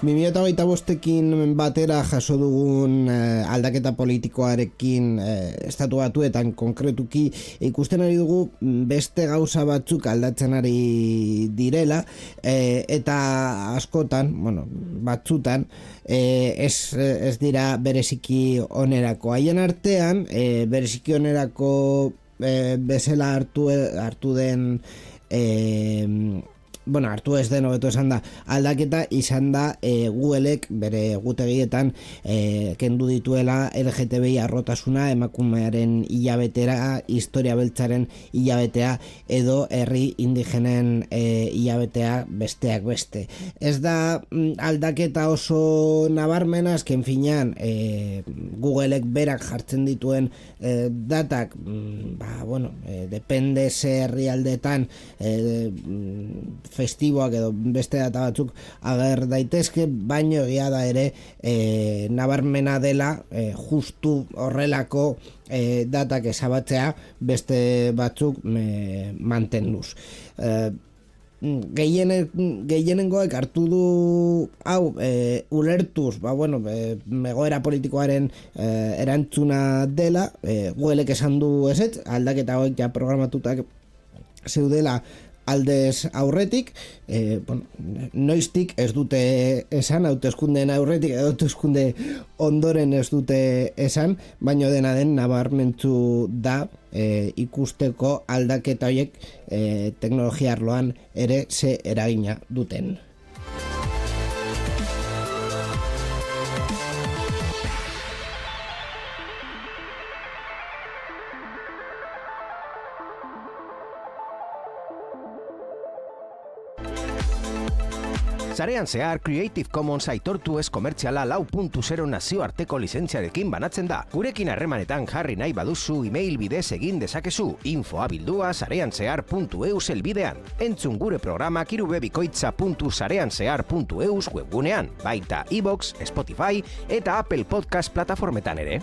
...2025 batera jaso dugun aldaketa politikoarekin estatu batuetan konkretuki ikusten ari dugu beste gauza batzuk aldatzen ari direla eta askotan, batzutan ez dira bereziki onerako. Haien artean bereziki onerako bezala hartu den hartu ez den hobeto esan da aldaketa izan da Googleek bere gutegietan kendu dituela LGTBI arrotasuna, emakumearen hilabetera, historia beltzaren hilabetea edo herri indigenen hilabetea besteak beste. Ez da aldaketa oso nabarmena, azken finean Googleek berak jartzen dituen datak depende ze herrialdetan festiboak edo beste data batzuk ager daitezke, baino egia da ere nabarmena dela justu horrelako datak ezabatzea beste batzuk mantenduz. Gehienengoek hartu du hau ulertuz egoera politikoaren erantzuna dela. Googleek esan du ezetz, aldaketa hauek ja programatutak zeudela aldez aurretik, noiztik ez dute esan, hauteskundeen aurretik edo hauteskunde ondoren ez dute esan, baino dena den nabarmentzu da ikusteko aldaketa horiek teknologia arloan ere ze eragina duten. Sarean zehar Creative Commons aitortu ez komertziala 4.0 nazioarteko lizentziarekin banatzen da. Gurekin harremanetan jarri nahi baduzu email bidez egin dezakezu info@sareanzehar.eus helbidean. Entzun gure programak irubebikoitza.sareanzehar.eus webgunean, baita iVoox, Spotify eta Apple Podcast plataformetan ere.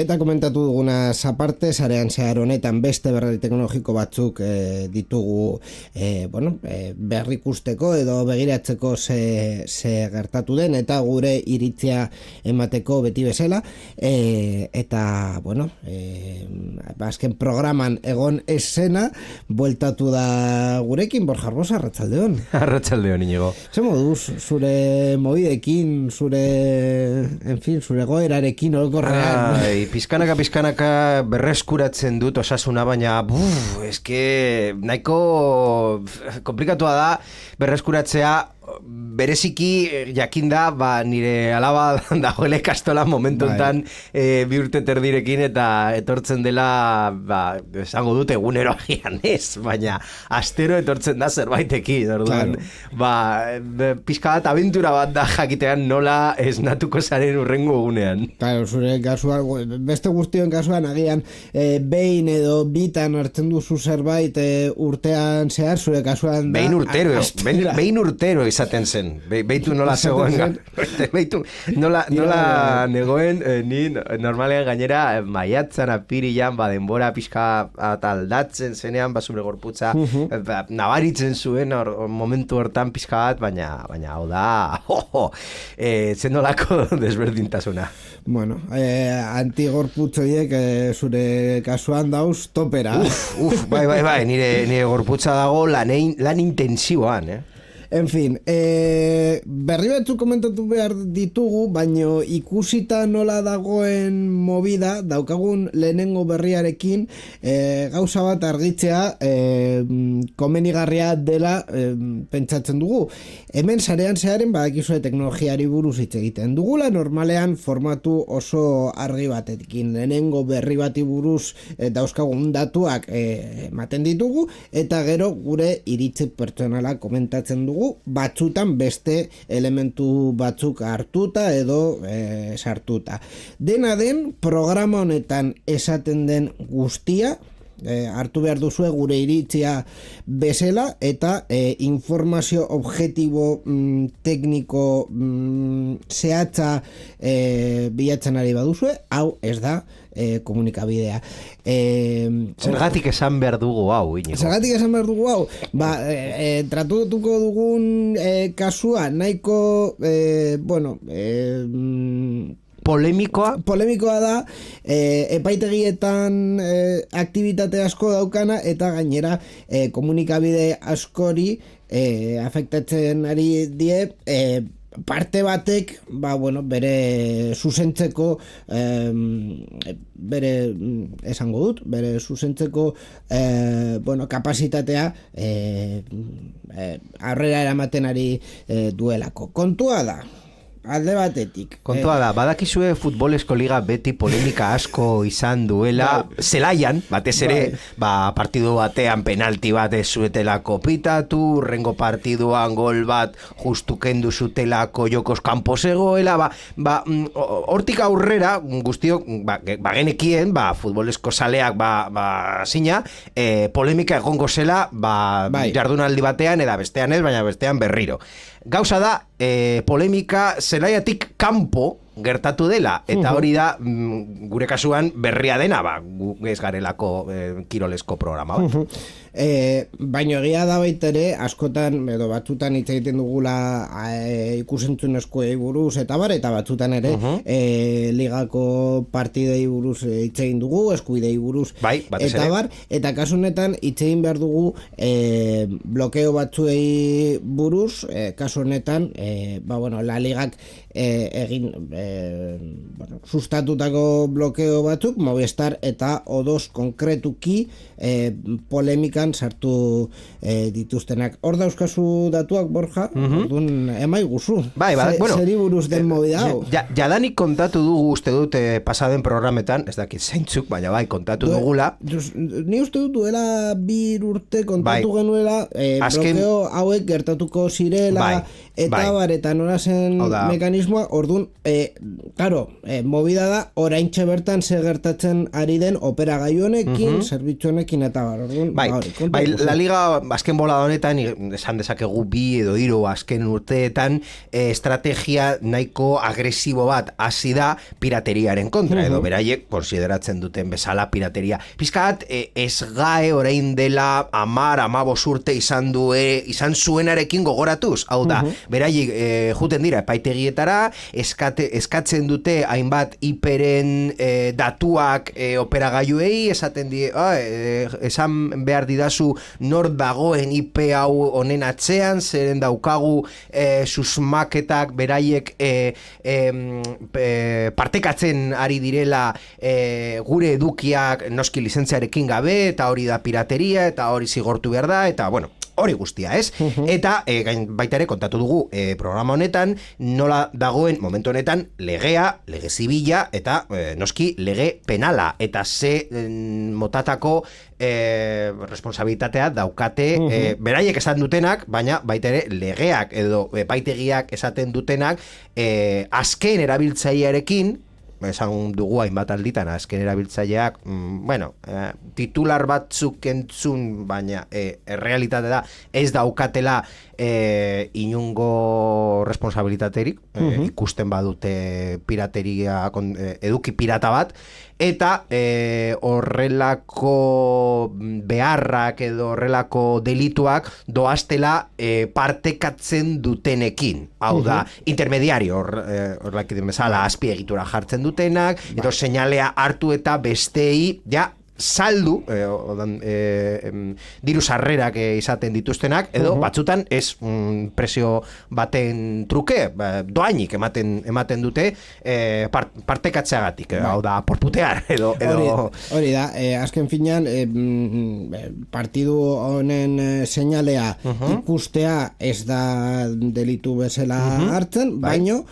Eta komentatu dugunaz aparte, sarean zehar honetan beste berri teknologiko batzuk ditugu berrikusteko edo begiratzeko ze gertatu den eta gure iritzia emateko beti bezala. Azken programan egon esena, bueltatu da gurekin, Borja Arbosa, arratsaldeon. Arratsaldeon, Inigo. Ze moduz, zure mobidekin, zure goerarekin orokorrean? Pizkanaka berreskuratzen dut osasuna, baina eske nahiko komplikatua da berreskuratzea. Bereziki jakinda nire alaba dagoela ikastola momentu enten bi urte terdirekin eta etortzen dela esango dut egunero agian ez, baina astero etortzen da zerbaitekin, orduan pizka bat abentura bat da jakitean nola esnatuko zaren urrengo egunean. Claro, zure kasuan, beste guztioen kasuan agian behin edo bitan hartzen duzu zerbait urtean zehar, zure kasuan da behin urtero izaten zen. Beitu nola zegoen. Beitu nola negoen, ni normalean gainera maiatzan apirilan, denbora pixka aldatzen zenean, zure gorputza, nabaritzen zuen momentu hortan pixka bat, baina hau da, zen nolako desberdintasuna. Bueno, antigorputzoiek zure kasuan dauz topera. Bai, nire gorputza dago lan intensiboan, En fin, berri batzuk komentatu behar ditugu, baino ikusita nola dagoen movida, daukagun lehenengo berriarekin, gauza bat argitzea komenigarria dela pentsatzen dugu. Hemen sarean zearen badakizue teknologiari buruz hitz egiten dugula, normalean formatu oso argi batekin. Lehenengo berri bati buruz dauzkagun datuak ematen ditugu, eta gero gure iritzi pertsonala komentatzen dugu, batzutan beste elementu batzuk hartuta edo sartuta. Dena den, programa honetan esaten den guztia, hartu behar duzue gure iritzia bezala, eta informazio objektibo tekniko zehatza bilatzen ari baduzue, hau ez da komunikabidea. Zergatik esan behar dugu hau, Iñigo? Zergatik esan behar dugu hau? Tratutuko dugun kasua nahiko, polemikoa da, epaitegietan aktibitate asko daukana, eta gainera komunikabide askori afektatzen ari die, parte batek, bere zuzentzeko, bere zuzentzeko kapasitatea aurrera eramaten ari duelako. Kontua da, alde batetik. Kontua da, badakizue futbolesko liga beti polemika asko izan duela, zelaian, batez ere, partidu batean penalti bat ez zuetelako pitatu, rengo partiduan gol bat justu kendu zutelako Jokos Campos egoela, hortik aurrera, guztiok, genekien, futbolesko saleak, zina, polemika egongo zela, jardunaldi batean, eda bestean ez, baina bestean berriro. Gauza da, polemika zelaiatik kanpo gertatu dela, eta hori da gure kasuan berria dena, gu ez garelako kirolesko programa bat. Baina egia da baita ere, askotan edo batzutan hitz egiten dugula ikusentzunezkoei buruz eta batzutan ere ligako partidei buruz hitz egin dugu, eskuidei buruz eta kasu honetan hitz egin behar dugu blokeo batzuei buruz, kasu honetan la ligak egin sustatutako blokeo batzuk, Movistar eta O2 konkretuki polemikan sartu dituztenak. Hor dauzkazu datuak, Borja, orduan emai guzu. Zeri buruz den movida hau. Jadanik kontatu dugu uste dut pasaden programetan, ez dakit zeintzuk, baina kontatu dugula. Ni uste dut duela 2 urte kontatu genuela blokeo hauek gertatuko zirela eta nora zen mekanismoa, orduan, movida da, oraintxe bertan ze gertatzen ari den operagailu honekin, zerbitzu honekin eta la liga azken bolada honetan, esan dezakegu 2 edo 3 azken urteetan, estrategia nahiko agresibo bat hasi da pirateriaren kontra, edo beraiek konsideratzen duten bezala pirateria. Pizkat, ez gae orain dela 10-15 urte izan zuenarekin gogoratuz, hau da, beraiek juten dira epaitegietara, eskatzen dute hainbat IPren datuak operagailuei, esaten die, esan behar didazu nor dagoen IP hau honen atzean, zeren daukagu susmaketak beraiek partekatzen ari direla gure edukiak noski lizentziarekin gabe, eta hori da pirateria, eta hori zigortu behar da, eta hori guztia, ez? Eta baita ere kontatu dugu programa honetan nola dagoen momentu honetan lege zibila eta noski lege penala, eta ze motatako responsabilitatea daukate beraiek esan dutenak, baina baita ere legeak edo epaitegiak esaten dutenak azken erabiltzailearekin, esan dugu hainbat alditan azken erabiltzaileak, titular batzuk entzun, baina errealitate da ez daukatela inungo responsabilitaterik, ikusten badute pirateria, eduki pirata bat, eta horrelako beharrak edo horrelako delituak doaztela partekatzen dutenekin. Hau da, intermediario, horrelak bezala azpiegitura jartzen dutenak, edo seinalea hartu eta bestei, ja, saldu, diru sarrerak izaten dituztenak, edo batzutan ez presio baten truke, doainik ematen dute partekatzeagatik, hau da, porputear, edo... Hori da, azken finean, partidu honen seinalea ikustea ez da delitu bezala hartzen, baino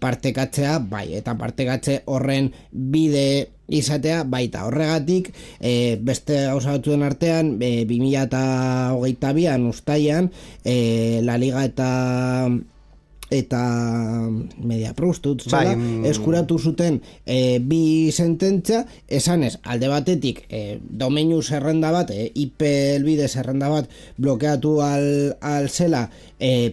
partekatzea, bai, eta partekatze horren bide izatea baita. Horregatik beste gauza batzuen artean 2022an uztailean La Liga eta Mediapro eskuratu zuten bi sententzia, esanez, alde batetik domeinu zerrenda bat, IP helbide zerrenda bat blokeatu al zela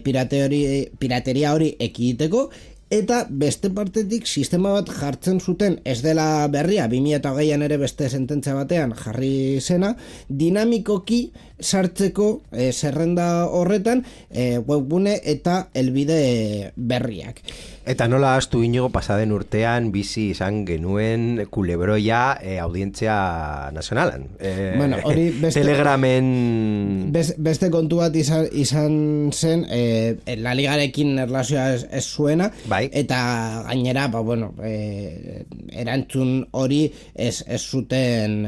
pirateria hori ekiditeko, eta beste partetik sistema bat jartzen zuten, ez dela berria, 2008an ere beste sententzia batean jarri zena, dinamikoki sartzeko zerrenda horretan webgune eta helbide berriak. Eta nola astu inigo pasaden urtean bizi izan genuen kulebroia audientzia nazionalan. Bueno, hori Telegramen... Beste kontu bat izan zen, La Ligarekin erlazioa ez zuena, bai. Eta gainera, erantzun hori ez zuten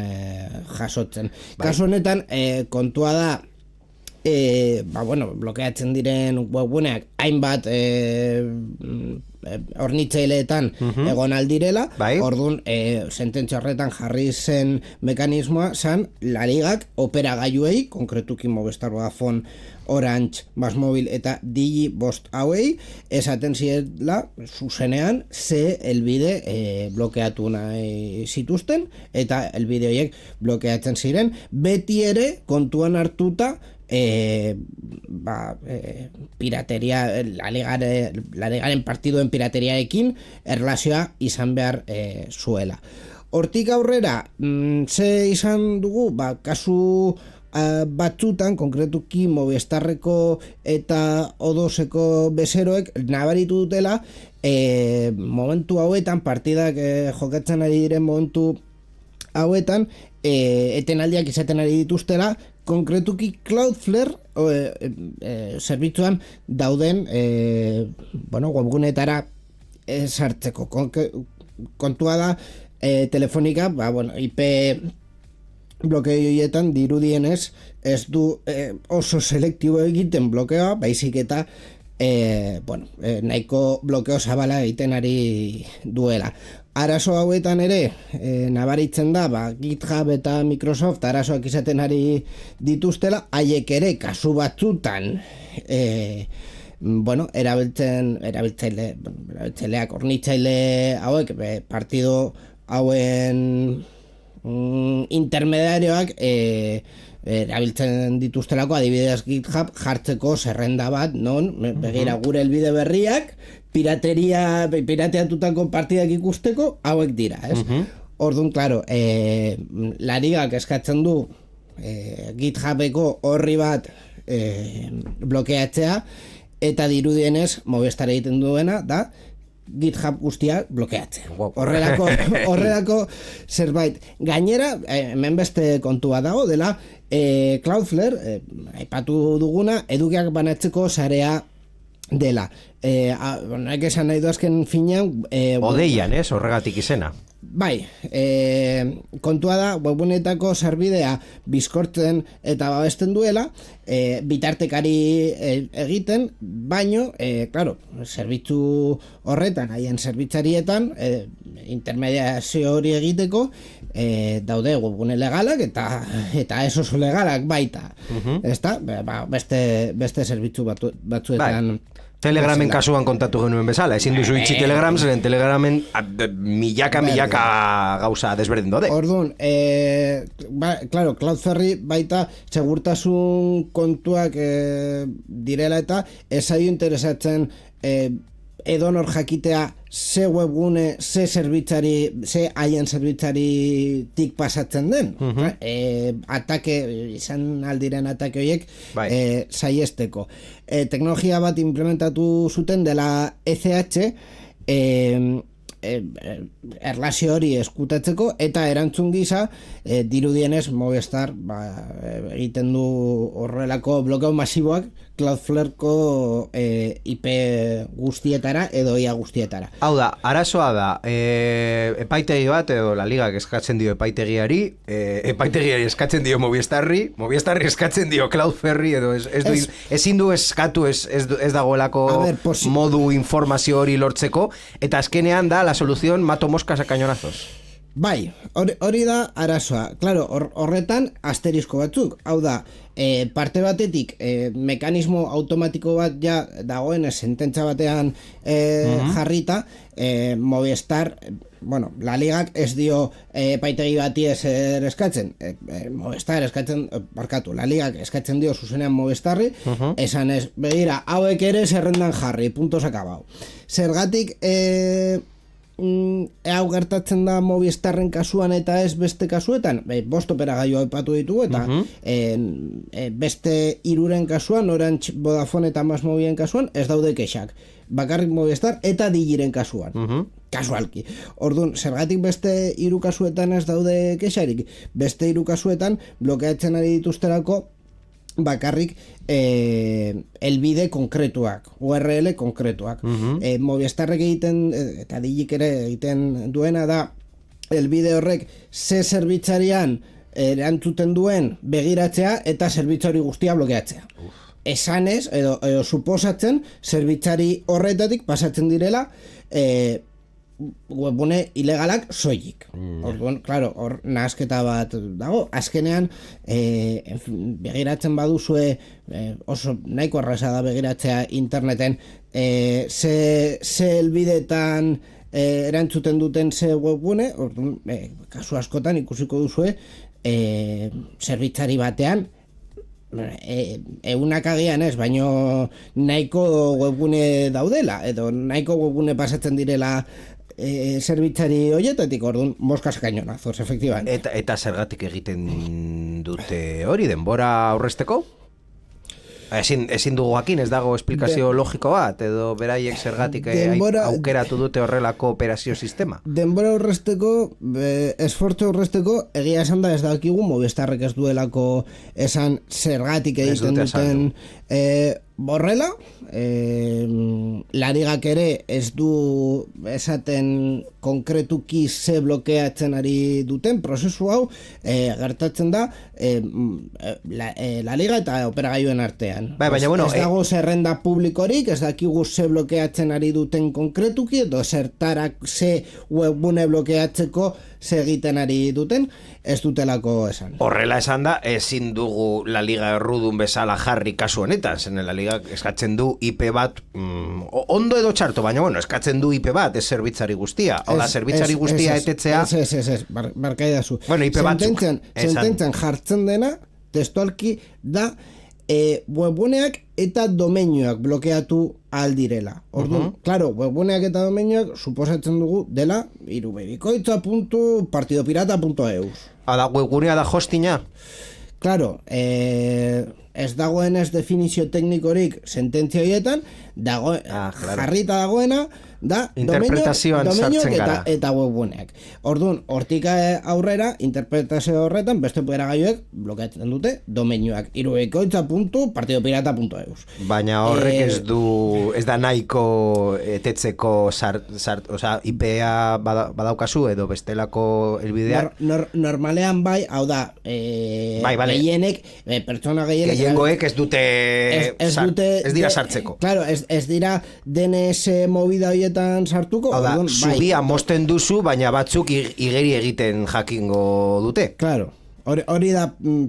jasotzen. Bai. Kasu honetan, kontua da, blokeatzen diren webguneak hainbat hornitzaileetan egon aldirela, bai. Orduan, sententzia horretan jarri zen mekanismoa zan La Ligak operagailuei, konkretuki Movistar, Vodafone, Orange, MásMóvil eta Digi bost hauei, esaten zirela zuzenean ze helbide blokeatu nahi zituzten, eta helbide horiek blokeatzen ziren, beti ere kontuan hartuta pirateria, la ligaren partiduen pirateriarekin erlazioa izan behar zuela. Hortik aurrera, ze izan dugu, kasu batzutan, konkretuki Movistarreko eta O2eko bezeroek nabaritu dutela momentu hauetan, partidak jokatzen ari diren momentu hauetan, etenaldiak izaten ari dituztela, konkretuki Cloudflare zerbitzuan dauden webgunetara sartzeko. Kontua da, Telefonika, IP blokeoietan dirudienez ez du oso selektibo egiten blokeoa, baizik eta nahiko blokeo zabala egiten ari duela. Arazo hauetan ere nabaritzen da, GitHub eta Microsoft arazoak izaten ari dituztela, haiek ere kasu batzutan erabiltzaileak, hornitzaile hauek partido hauen intermediarioak erabiltzen dituztelako, adibidez GitHub jartzeko zerrenda bat, non, begira gure helbide berriak, pirateatutako partidak ikusteko, hauek dira, ez? Orduan, claro, La Ligak eskatzen du GitHubeko horri bat blokeatzea, eta dirudienez Movistar egiten duena da GitHub guztia blokeatzea. Horrelako zerbait. Gainera, hemen beste kontua dago dela, Cloudflare, aipatu duguna, edukiak banatzeko sarea dela. Honek esan nahi du azken finean... Odeian, horregatik izena. Bai, kontua da, webgunetako sarbidea bizkortzen eta babesten duela, bitartekari egiten, baino, claro, zerbitzu horretan, haien zerbitzarietan, intermediazio hori egiteko, daude webgune legalak eta ez oso legalak baita. Ezta? Beste zerbitzu batzuetan Telegramen kasuan kontatu genuen bezala, ezin duzu itxi Telegram, zeren Telegramen milaka gauza desberdin dode. Orduan, claro, Cloudflare baita segurtasun kontuak direla eta ez zaio interesatzen edonor jakitea ze webgune, ze haien zerbitzaritik pasatzen den. Atake, izan aldiren atake horiek saiesteko. Teknologia bat implementatu zuten dela ECH, erlazio hori eskutatzeko eta erantzun gisa dirudienez Movistar egiten du horrelako blokeo masiboak Cloudflareko IP guztietara edo ia guztietara. Hau da, arazoa da epaitegi bat edo la ligak eskatzen dio epaitegiari eskatzen dio Movistarri eskatzen dio Cloudflare edo ezin du eskatu ez dagoelako modu informazio hori lortzeko eta azkenean da la solución mato moscas a cañonazos. Bai, hori da arazoa. Claro, horretan asterisko batzuk. Hau da, parte batetik mekanismo automatiko bat ja dagoen sententza batean jarrita, Movistar, la ligak ez dio epaitegi bati ezer eskatzen. Movistar eskatzen, la ligak eskatzen dio zuzenean Movistarri, esan ez, begira, hauek ere zerrendan jarri, puntos akabau. Zergatik, hau gertatzen da Movistarren kasuan eta ez beste kasuetan, bost operagailua aipatu ditugu eta beste hiruren kasuan, Orange, Vodafone eta MásMóvilen kasuan ez daude kexak, bakarrik Movistar eta Digiren kasuan, kasualki. Orduan, zergatik beste hiru kasuetan ez daude kexarik, beste hiru kasuetan blokeatzen ari dituzterako bakarrik elbide konkretuak, URL konkretuak. Movistarrek egiten, eta Digik ere egiten duena da, elbide horrek ze zerbitzarian erantzuten duen begiratzea eta zerbitzari guztia blokeatzea. Esanez, edo suposatzen, zerbitzari horretatik pasatzen direla webgune ilegalak soilik. Orduan, claro, hor nahasketa bat dago. Azkenean, begiratzen baduzue, oso nahiko erraza da begiratzea interneten, ze helbidetan erantzuten duten ze webgune, orduan, kasu askotan ikusiko duzue, zerbitzari batean, egunak agian ez, baino nahiko webgune daudela, edo nahiko webgune pasatzen direla zerbitzari hoietatik, orduan, moskas cañonazos, efectivamente. Eta zergatik egiten dute hori, denbora aurrezteko? Ezin dugu jakin, ez dago esplikazio logiko bat, edo beraiek zergatik aukeratu dute horrelako operazio sistema? Denbora aurrezteko, esfortzu aurrezteko, egia esan da ez dakigu, Movistarrek ez duelako esan zergatik egiten duten borrela, Larigak ere ez du esaten konkretuki ze blokeatzen ari duten prozesu hau, gertatzen da La Liga eta operagailuen artean. Ez dago zerrenda publikorik, ez dakigu ze blokeatzen ari duten konkretuki, edo zertarak ze webgune blokeatzeko ze egiten ari duten, ez dutelako esan. Horrela esan da, ezin dugu La Liga errudun bezala jarri kasu honetan, zen La Liga eskatzen du IP bat, ondo edo txarto, baina eskatzen du IP bat, ez zerbitzari guztia. Oda, zerbitzari guztia etetzea... Ez, barkai dazu. IP batzuk. Sententzen jartzen dena, testualki da, webguneak eta domeinioak blokeatu aldirela. Orduan, claro, webguneak eta domeinioak suposatzen dugu dela irubebikoitza.partidopirata.eus. Ada, webgunea da hostina? Claro, ez dagoenez definizio teknikorik sententzia horietan, jarrita dagoena da domeinioak eta webguneak. Orduan, hortik aurrera, interpretazio horretan, beste operagailuek blokeatzen dute domeinioak irubebikoitza.partidopirata.eus. Baina horrek ez da nahiko etetzeko IPA badaukazu edo bestelako helbideak? Normalean bai, hau da, gehienek, pertsona gehienek gehiengoek ez dute ez dira sartzeko. Claro, ez dira DNS movida horietan sartuko. Hau da, zubia mosten duzu, baina batzuk igeri egiten jakingo dute. Claro. Hori da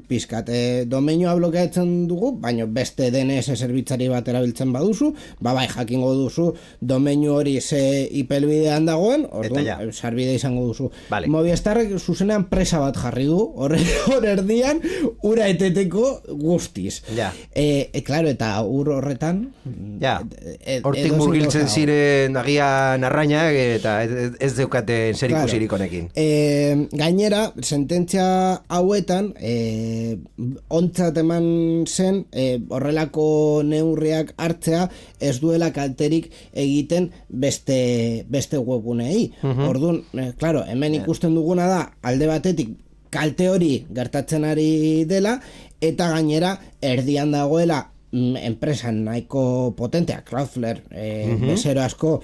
pizkat, domeinua blokeatzen dugu, baina beste DNS zerbitzari bat erabiltzen baduzu, bai jakingo duzu domeinu hori ze ipelbidean dagoen, orduan sarbide izango duzu. Vale. Movistarrek zuzenean presa bat jarri du, hor erdian, ura eteteko guztiz. Ja. Claro, eta ur horretan... Ja, hortik murgiltzen ziren agian arraina, eta ez deukaten zer ikusirik honekin. Gainera, sententzia hauetan ontzat eman zen horrelako neurriak hartzea ez duela kalterik egiten beste webgunei. Orduan, claro, hemen ikusten duguna da alde batetik kalte hori gertatzen ari dela eta gainera erdian dagoela enpresan nahiko potentea, Cloudflare, bezero asko,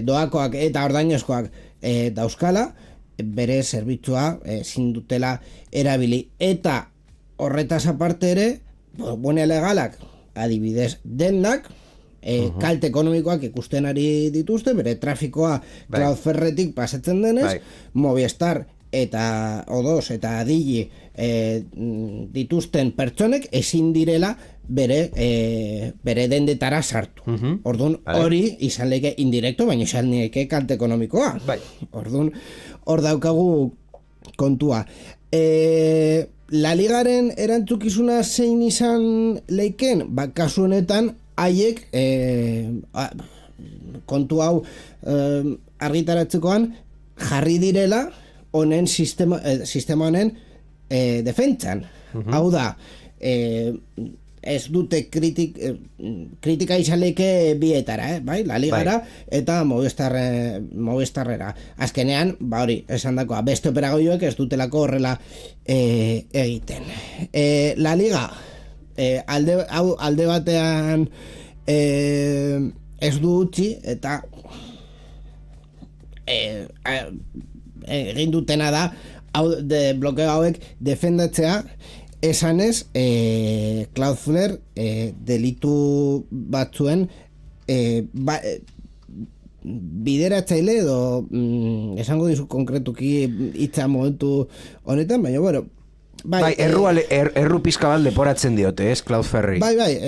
doakoak eta ordainozkoak dauzkala, bere zerbitzua ezin dutela erabili. Eta horretaz aparte ere, bone legalak, adibidez denak, kalte ekonomikoak ikusten ari dituzte, bere trafikoa Cloudflaretik pasatzen denez, Movistar eta O2 eta Digi dituzten pertsonek ezin direla bere dendetara sartu. Orduan, hori izan leke indirekto, baina izan leke kalte ekonomikoa. Orduan, hor daukagu kontua. La Ligaren erantzukizuna zein izan leiken, kasu honetan, haiek kontu hau argitaratzekoan jarri direla honen sistema honen defentsan. Hau da, ez dute kritika izan leke bietara, bai? La Ligara eta Movistarrera. Azkenean, hori, esan dakoa, beste operagoioek ez dutelako horrela egiten. La Liga, alde batean ez du utzi eta egin dutena da blokeo hauek defendatzea esanez Cloudflare delitu batzuen bideratzaile edo esango dizu konkretuki hitza momentu honetan, baina bueno, erru pizka bat leporatzen diote, ez, Cloudflare.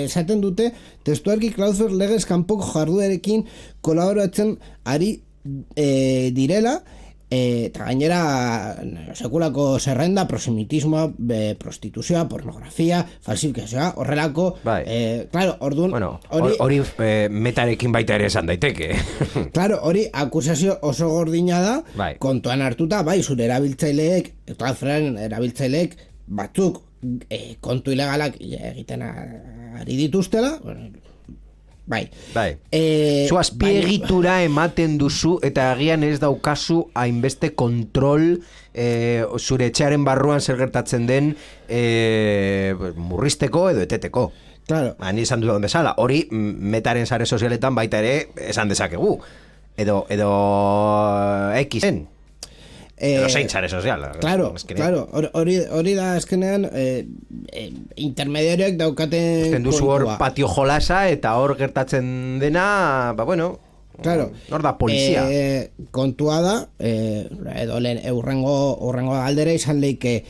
Esaten dute, testuarki Cloudflare legez kanpoko jarduerekin kolaboratzen ari direla, eta gainera sekulako zerrenda, prosimitismoa, prostituzioa, pornografia, falsifikazioa, horrelako, claro, orduan... Hori metarekin baita ere esan daiteke. Claro, hori akusazio oso gordina da, kontuan hartuta, zure erabiltzaileek, Cloudflaren erabiltzaileek, batzuk kontu ilegalak egiten ari dituztela, Zu azpiegitura ematen duzu eta agian ez daukazu hainbeste kontrol zure etxearen barruan zer gertatzen den murrizteko edo eteteko. Claro. Ni esan duen bezala, hori metaren sare sozialetan baita ere esan dezakegu. Edo Xen. Edo zein sare sozial. Claro, hori da azkenean intermediarioek daukaten kontua. Duzu hor patio jolasa eta hor gertatzen dena, claro, hor da polizia. Kontua da, edo lehen urrengo galdera izan leike,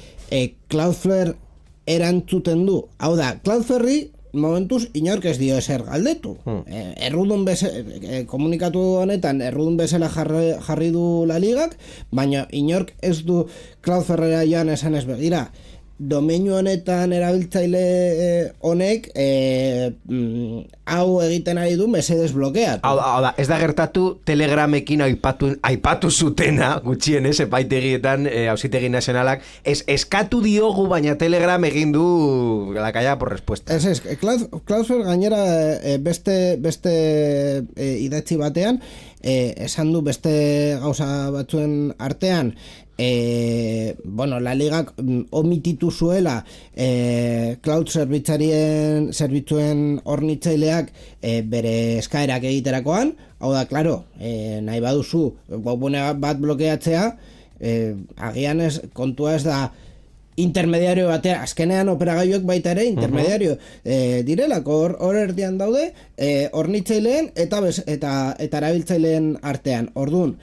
Cloudflare erantzuten du. Hau da, Cloudflare momentuz inork ez dio ezer galdetu. Errudun komunikatu honetan errudun bezala jarri du La Ligak, baina inork ez du Cloudflarera joan esan ez begira. Domeinu honetan erabiltzaile honek hau egiten ari du mesedez blokeatu. Hau da, ez da gertatu Telegramekin aipatu zutena, gutxienez, epaitegietan, auzitegi nazionalak, eskatu diogu, baina Telegram egin du la callada por respuesta. Cloudflare gainera beste idatzi batean, esan du beste gauza batzuen artean, La Ligak omititu zuela cloud zerbitzuen hornitzaileak bere eskaerak egiterakoan. Hau da, claro, nahi baduzu webgune bat blokeatzea, agian kontua ez da intermediario batean, azkenean operagailuek baita ere intermediario direlako, hor erdian daude, hornitzaileen eta erabiltzaileen artean. Orduan,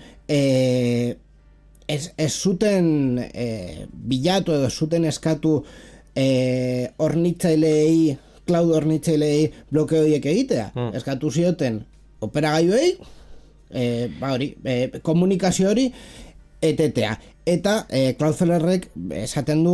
ez zuten bilatu edo zuten eskatu hornitzaileei, cloud hornitzaileei blokeo horiek egitea. Eskatu zioten operagailuei, komunikazio hori etetea. Eta Cloudflarek esaten du,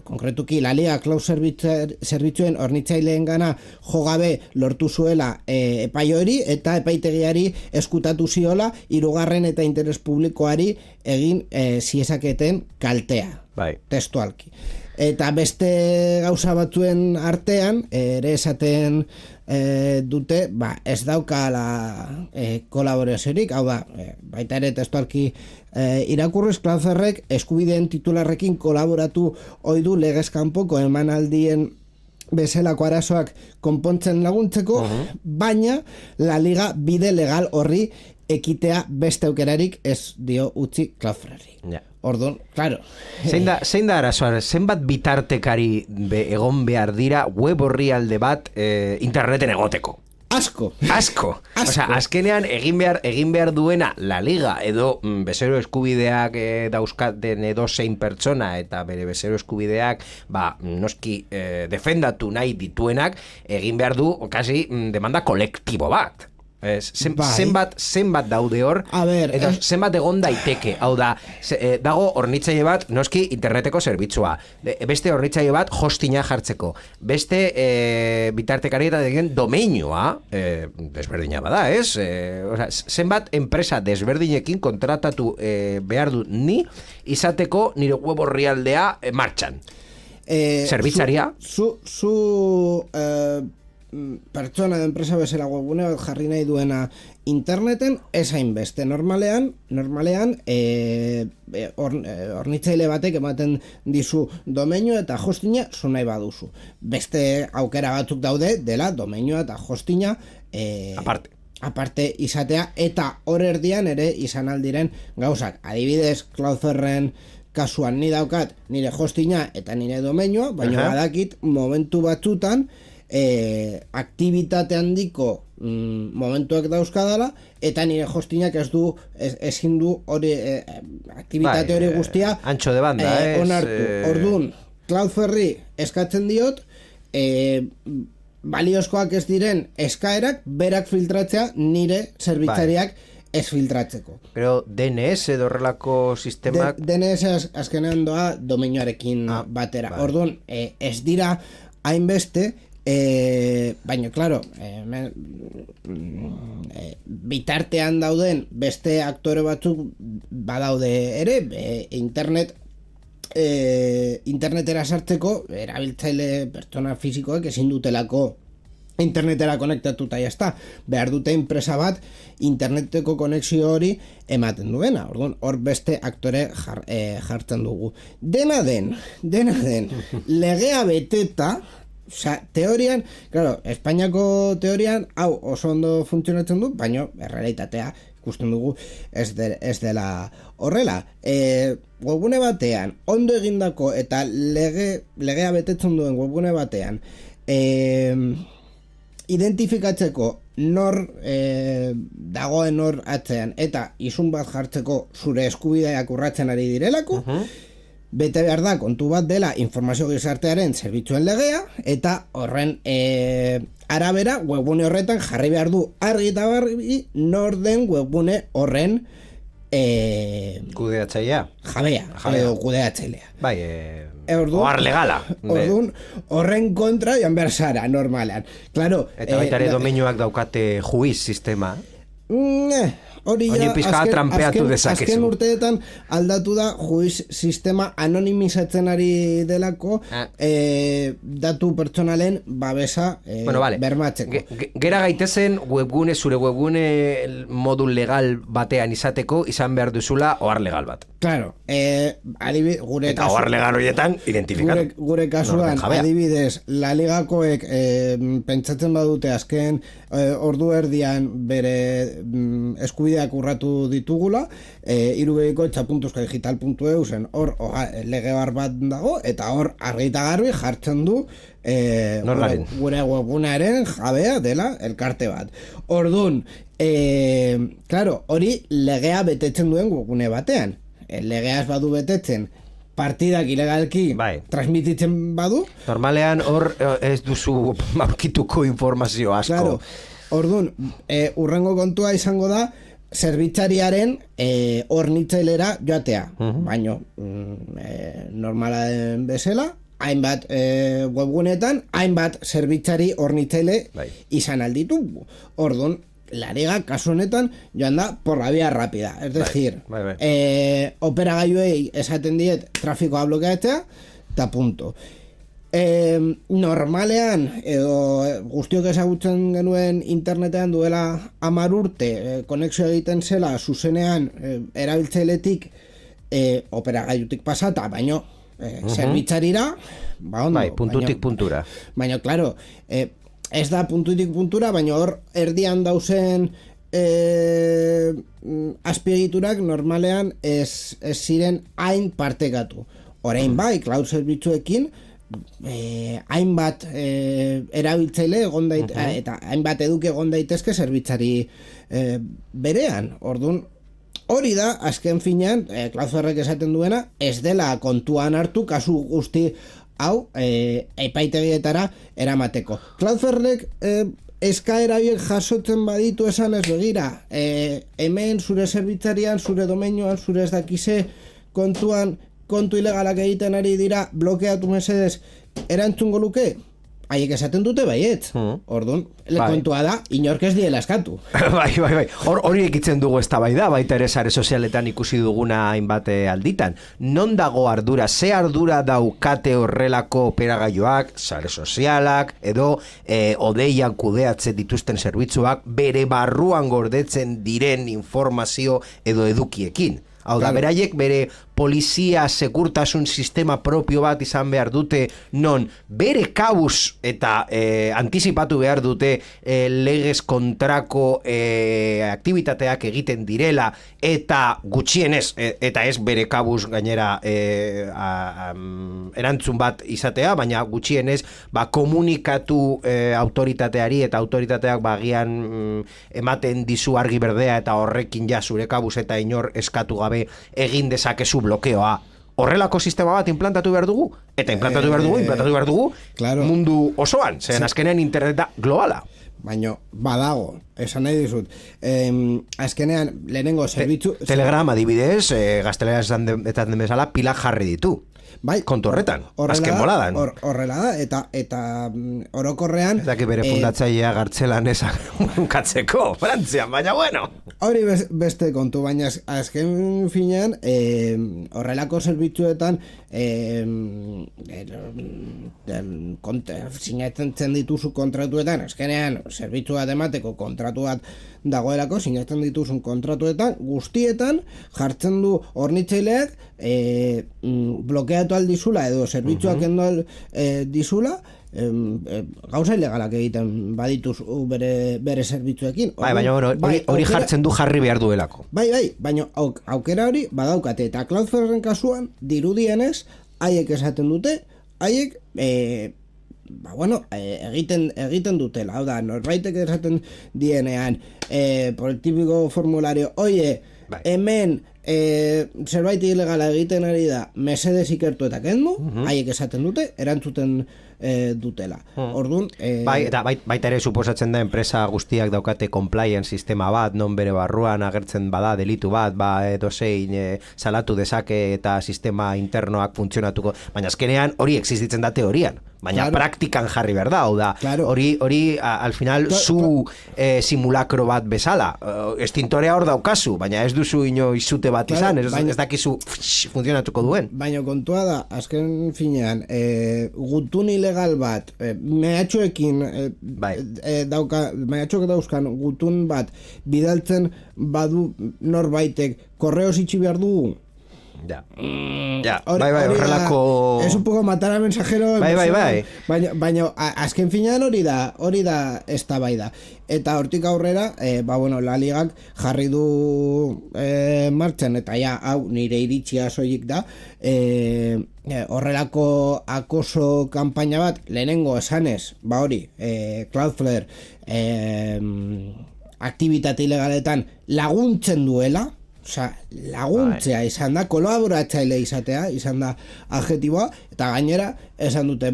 konkretuki la Liga Cloud zerbitzuen hornitzaileen gana jogabe lortu zuela epai hori, eta epaitegiari eskutatu ziola hirugarren eta interes publikoari egin ziezaketen kaltea. Bai. Testualki. Eta beste gauza batzuen artean, ere esaten dute, ez daukala kolaboraziorik, hau da, baita ere testualki irakurriz, Cloudflarek eskubideen titularrekin kolaboratu ohi du legez kanpoko emanaldien bezalako arazoak konpontzen laguntzeko, baina la Liga bide legal horri ekitea beste aukerarik ez dio utzi Cloudflarri. Orduan, claro. Zein da arazoa, zenbat bitartekari egon behar dira web orrialde bat interneten egoteko? Asko. Osea, azkenean egin behar duena la Liga edo bezero eskubideak dauzkaten edozein pertsona eta bere bezero eskubideak noski defendatu nahi dituenak egin behar du kasi demanda kolektibo bat. Zenbat daude hor, eta zenbat egon daiteke, hau da, dago hornitzaile bat, noski interneteko zerbitzua, beste hornitzaile bat hostina jartzeko, beste bitartekari eta degen domeinua, desberdina bada, ez? Zenbat enpresa desberdinekin kontratatu behar du ni izateko nire web orrialdea martxan. Zerbitzaria? Pertsona de enpresa bezala webgune bat jarri nahi duena interneten, ez hainbeste. Normalean hornitzaile batek ematen dizu domeinua eta hostina zu nahi baduzu. Beste aukera batzuk daude dela domeinua eta hostina aparte izatea, eta hor erdian ere izan aldiren gauzak. Adibidez, Cloudflaren kasuan ni daukat nire hostina eta nire domeinua, baina badakit momentu batzutan aktibitate handiko momentuak dauzkadala, eta nire hostinak ezin du hori aktibitate hori guztia ancho de banda onartu. Orduan, Cloudflarri eskatzen diot baliozkoak ez diren eskaerak berak filtratzea nire zerbitzariak ez filtratzeko. Pero DNS edo horrelako sistemak... DNS azkenean doa domeinoarekin batera. Orduan, ez dira hainbeste, baina, claro, bitartean dauden beste aktore batzuk badaude ere, internetera sartzeko erabiltzaile pertsona fisikoek ezin dutelako internetera konektatuta jazta, behar dute enpresa bat interneteko konexio hori ematen duena. Orduan, hor beste aktore jartzen dugu. Dena den, legea beteta, teorian, claro, Espainiako teorian hau oso ondo funtzionatzen du, baina errealitatea ikusten dugu ez dela horrela. Webgune batean ondo egindako eta legea betetzen duen webgune batean identifikatzeko nor dagoen hor atzean eta izun bat jartzeko zure eskubideak urratzen ari direlako, bete behar da kontu bat dela informazio gizartearen zerbitzuen legea, eta horren arabera webgune horretan jarri behar du argi eta garbi nor den webgune horren kudeatzailea, jabea edo kudeatzailea. Bai, ohar legala. Orduan, horren kontra joan behar zara, normalean. Claro, eta baita ere domeinuak daukate juiz sistema. Hori pizka trampeatu dezakezu. Azken urteetan aldatu da juiz sistema anonimizatzen ari delako datu pertsonalen babesa bermatzeko. Gera gaitezen zure webgune modu legal batean izateko izan behar duzula ohar legal bat. Claro, gure eta ohar legal horietan identifikatu. Gure kasuan, adibidez, la ligakoek pentsatzen badute azken ordu erdian bere eskubidea partidak urratu ditugula, irubebikoitza.euskadigital.eu zen hor lege bat dago, eta hor argita garbi jartzen du gure webgunearen jabea dela elkarte bat. Ordun, claro, hori legea betetzen duen webgune batean. Legeaz badu betetzen, partidak ilegalki transmititzen badu. Normalean hor ez duzu aurkituko informazio asko. Claro, ordun, urrengo kontua izango da, zerbitzariaren hornitzailera joatea. Baino, normala den bezala, hainbat webgunetan, hainbat zerbitzari hornitzaile izan alditu. Ordun, la liga kasu honetan joan da por la vía rápida, es decir, operagailuei esaten diet trafikoa blokeatzea eta punto. Normalean edo guztiok ezagutzen genuen internetean duela 10 urte konexio egiten zela zuzenean erabiltzailetik operagailutik pasata, baino zerbitzarira ondo, puntutik puntura. Baina, claro, ez da puntutik puntura, baina hor erdian dauzen azpiegiturak normalean ez ziren hain partekatu. Orain bai, cloud zerbitzuekin hainbat erabiltzaile egon eta hainbat eduki egon daitezke zerbitzari berean. Ordun, hori da, azken finean, Cloudflare esaten duena, ez dela kontuan hartu kasu guzti hau epaitegietara eramateko. Cloudflare eskaera biek jasotzen baditu esan ez begira, hemen zure zerbitzarian, zure domeinioan, zure ez dakize kontu ilegalak egiten ari dira, blokeatu mesedez, erantzungo luke? Haiek esaten dute baietz. Ordun, kontua da, inork ez diela eskatu. Bai. Hori ekitzen dugu eztabaida, baita ere sare sozialetan ikusi duguna hainbat alditan. Non dago ardura, ze ardura daukate horrelako operagailuak, sare sozialak, edo odeian kudeatzen dituzten zerbitzuak, bere barruan gordetzen diren informazio edo edukiekin. Hau da, beraiek bere polizia segurtasun sistema propio bat izan behar dute, non bere kabuz eta antizipatu behar dute legez kontrako aktivitateak egiten direla, eta gutxienez, eta ez bere kabuz gainera erantzun bat izatea, baina gutxienez komunikatu autoritateari, eta autoritateak bagian ematen dizu argi berdea, eta horrekin ja zure kabuz eta inor eskatu gabe egin dezakezu blokeoa. Horrelako sistema bat implantatu behar dugu, eta implantatu behar dugu claro. Mundu osoan, zeren azkenean interneta globala. Baina badago, esan nahi dizut, azkenean lehenengo zerbitzu... Telegram adibidez, gaztelera esan den bezala, pilak jarri ditu. Bai, kontu horretan, azken moladan. Horrela da, eta orokorrean... Eta bere fundatzailea gartzelan esan katzeko, Frantzian, baina bueno. Hori beste kontu, baina azken finean, horrelako zerbitzuetan, sinatzen dituzu kontratuetan, azkenean, zerbitzu bat emateko kontratu bat dagoelako, sinatzen dituzun kontratuetan, guztietan jartzen du hornitzaileak blokeatu aldizula edo zerbitzuak endo dizula gauza ilegalak egiten badituz bere zerbitzuekin. Baina hori jartzen du jarri behar duelako. Bai, baina aukera hori badaukate, eta Cloudflaren kasuan dirudienez, haiek esaten dute, haiek egiten dutela. Hau da, norbaitek esaten dienean por el típico formulario, oie, hemen zerbait ilegala egiten ari da, mesedez ikertu eta kendu, haiek esaten dute, erantzuten dutela. Ordun, baita ere suposatzen da enpresa guztiak daukate compliance sistema bat, non bere barruan agertzen bada delitu bat, edozein salatu dezake eta sistema internoak funtzionatuko, baina azkenean hori existitzen da teorian. Baina praktikan jarri behar da, hori al final zu simulakro bat bezala. Estintorea hor daukazu, baina ez duzu izute bat izan, ez dakizu funtzionatuko duen. Baina kontua da, azken finean, gutun ilegal bat, mehatxoekin mehatxoek dauzkan gutun bat bidaltzen badu norbaitek korreos itxi behar dugu? Ja. Hori da, horrelako... Es un poco matar al mensajero. Bai. Baina, azken finean hori da eztabaida. Eta hortik aurrera, La Ligak jarri du martxan, eta hau nire iritzia soilik da, horrelako acoso kanpaina bat, lehenengo esanez, Cloudflare, aktibitate ilegaletan laguntzen duela, laguntzea izan da, kolaboratzaile izatea, izan da adjetiboa, eta gainera esan dute,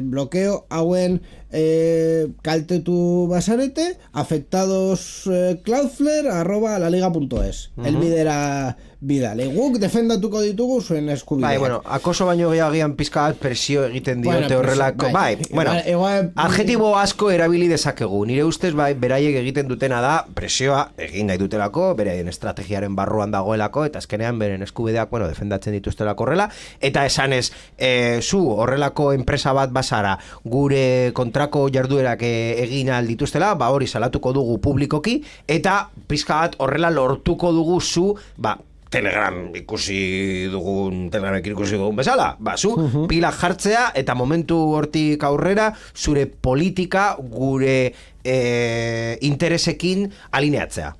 blokeo hauen kaltetu basarete, afectados cloudflare@laliga.es. Elbidera bidale. Guk defendatuko ditugu zuen eskubideak. Akoso baino gehiagian pizka bat presio egiten diote horrelako. Adjetibo asko erabili dezakegu. Nire ustez, beraiek egiten dutena da, presioa egin nahi dutelako, beraien estrategiaren barruan dagoelako, eta azkenean beren eskubideak, defendatzen dituztelako horrela, eta esanez, zu horrelako enpresa bat bazara, gure kontrako jarduerak egin aldituztela, hori salatuko dugu publikoki, eta pizka bat horrela lortuko dugu zu, Telegram ikusi dugun bezala, zu pila jartzea eta momentu hortik aurrera zure politika gure interesekin alineatzea.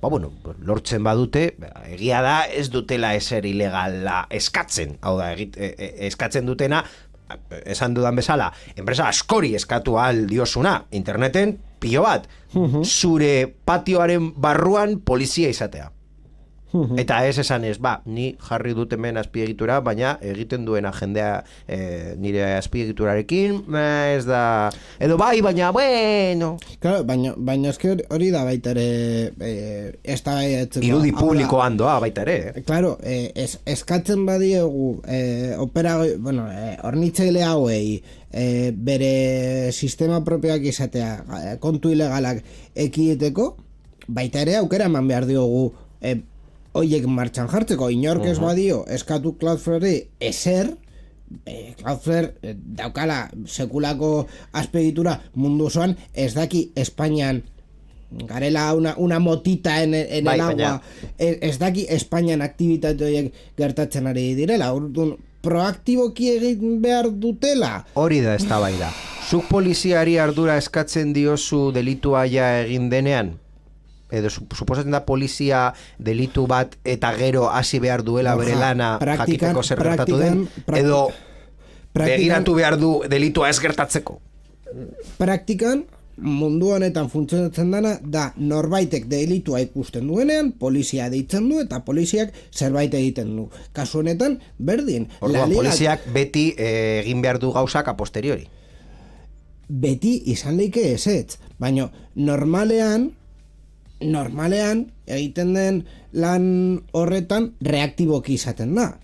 Lortzen badute, egia da ez dutela eser ilegala eskatzen, hau da, eskatzen dutena, esan dudan bezala, enpresa askori eskatu ahal diosuna, interneten, pilo bat, zure patioaren barruan polizia izatea. Eta ez esan ez, ni jarri dut hemen azpiegitura, baina egiten duena jendea nire azpiegiturarekin, ez da, edo baina, bueno. Claro, baina eske hori da baita ere, ez da irudi publikoan doa baita ere. Claro, eskatzen badiegu, hornitzaile hauei, bere sistema propioak izatea, kontu ilegalak ekideteko, baita ere aukera eman behar diogu, oiek martxan jartzeko, inork ez badio eskatu Cloudflare ezer, Cloudflare daukala sekulako azpegitura mundu osoan, ez daki Espainian garela una motita en el agua, ez daki Espainian aktibitate horiek gertatzen ari direla, proaktiboki egin behar dutela. Hori da eztabaida. Zuk poliziari ardura eskatzen diozu delitua ja egin denean? Edo suposatzen da polizia delitu bat eta gero hasi behar duela bere lana jakiteko zer gertatu den, edo begiratu behar du delitua ez gertatzeko? Praktikan, mundu honetan funtzionatzen dana da norbaitek delitua ikusten duenean, polizia deitzen du eta poliziak zerbait egiten du. Kasu honetan, berdin. Orduan, poliziak beti egin behar du gauzak a posteriori. Beti izan leike ezetz, baina normalean egiten den lan horretan reaktiboki izaten da.